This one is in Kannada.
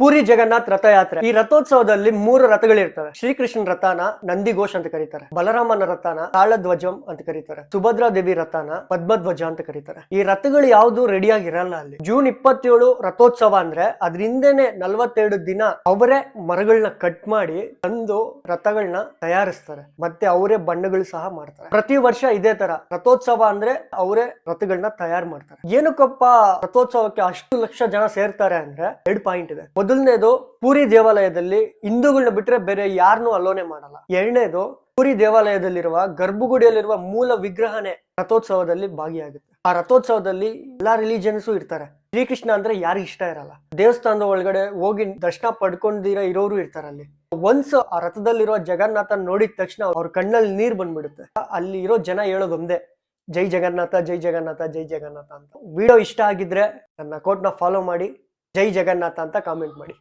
ಪೂರಿ ಜಗನ್ನಾಥ್ ರಥಯಾತ್ರೆ. ಈ ರಥೋತ್ಸವದಲ್ಲಿ 3 ರಥಗಳಿರ್ತವೆ. ಶ್ರೀಕೃಷ್ಣನ ರಥನ ನಂದಿಘೋಷ್ ಅಂತ ಕರೀತಾರೆ, ಬಲರಾಮನ ರಥನ ತಾಳಧ್ವಜಂ ಅಂತ ಕರೀತಾರೆ, ಸುಭದ್ರಾ ದೇವಿ ರಥನ ಪದ್ಮಧ್ವಜ ಅಂತ ಕರೀತಾರೆ. ಈ ರಥಗಳು ಯಾವ್ದು ರೆಡಿ ಆಗಿರಲ್ಲ ಅಲ್ಲಿ. ಜೂನ್ 27 ರಥೋತ್ಸವ ಅಂದ್ರೆ ಅದ್ರ ಹಿಂದೆನೆ 42 ದಿನ ಅವರೇ ಮರಗಳನ್ನ ಕಟ್ ಮಾಡಿ ತಂದು ರಥಗಳನ್ನ ತಯಾರಿಸ್ತಾರೆ. ಮತ್ತೆ ಅವರೇ ಬಣ್ಣಗಳು ಸಹ ಮಾಡ್ತಾರೆ. ಪ್ರತಿ ವರ್ಷ ಇದೇ ತರ ರಥೋತ್ಸವ ಅಂದ್ರೆ ಅವರೇ ರಥಗಳನ್ನ ತಯಾರು ಮಾಡ್ತಾರೆ. ಏನಕ್ಕಪ್ಪ ರಥೋತ್ಸವಕ್ಕೆ ಅಷ್ಟು ಲಕ್ಷ ಜನ ಸೇರ್ತಾರೆ ಅಂದ್ರೆ 2 ಪಾಯಿಂಟ್ ಇದೆ. ಮೊದಲನೇದು, ಪೂರಿ ದೇವಾಲಯದಲ್ಲಿ ಹಿಂದೂಗಳನ್ನ ಬಿಟ್ರೆ ಬೇರೆ ಯಾರನ್ನೂ ಅಲೋನೆ ಮಾಡಲ್ಲ. ಎರಡನೇದು, ಪೂರಿ ದೇವಾಲಯದಲ್ಲಿರುವ ಗರ್ಭಗುಡಿಯಲ್ಲಿರುವ ಮೂಲ ವಿಗ್ರಹನೇ ರಥೋತ್ಸವದಲ್ಲಿ ಭಾಗಿಯಾಗುತ್ತೆ. ಆ ರಥೋತ್ಸವದಲ್ಲಿ ಎಲ್ಲಾ ರಿಲಿಜನ್ಸು ಇರ್ತಾರೆ. ಶ್ರೀಕೃಷ್ಣ ಅಂದ್ರೆ ಯಾರಿಗ ಇಷ್ಟ ಇರಲ್ಲ. ದೇವಸ್ಥಾನದ ಒಳಗಡೆ ಹೋಗಿ ದರ್ಶನ ಪಡ್ಕೊಂಡಿರ ಇರೋರು ಇರ್ತಾರೆ ಅಲ್ಲಿ. ಒನ್ಸ್ ಆ ರಥದಲ್ಲಿರೋ ಜಗನ್ನಾಥ ನೋಡಿದ ತಕ್ಷಣ ಅವ್ರ ಕಣ್ಣಲ್ಲಿ ನೀರ್ ಬಂದ್ಬಿಡುತ್ತೆ. ಅಲ್ಲಿ ಇರೋ ಜನ ಹೇಳೋದು ಒಂದೇ, ಜೈ ಜಗನ್ನಾಥ, ಜೈ ಜಗನ್ನಾಥ, ಜೈ ಜಗನ್ನಾಥ ಅಂತ. ವಿಡಿಯೋ ಇಷ್ಟ ಆಗಿದ್ರೆ ನನ್ನ ಅಕೌಂಟ್ ನ ಫಾಲೋ ಮಾಡಿ, ಜೈ ಜಗನ್ನಾಥ ಅಂತ ಕಾಮೆಂಟ್ ಮಾಡಿ.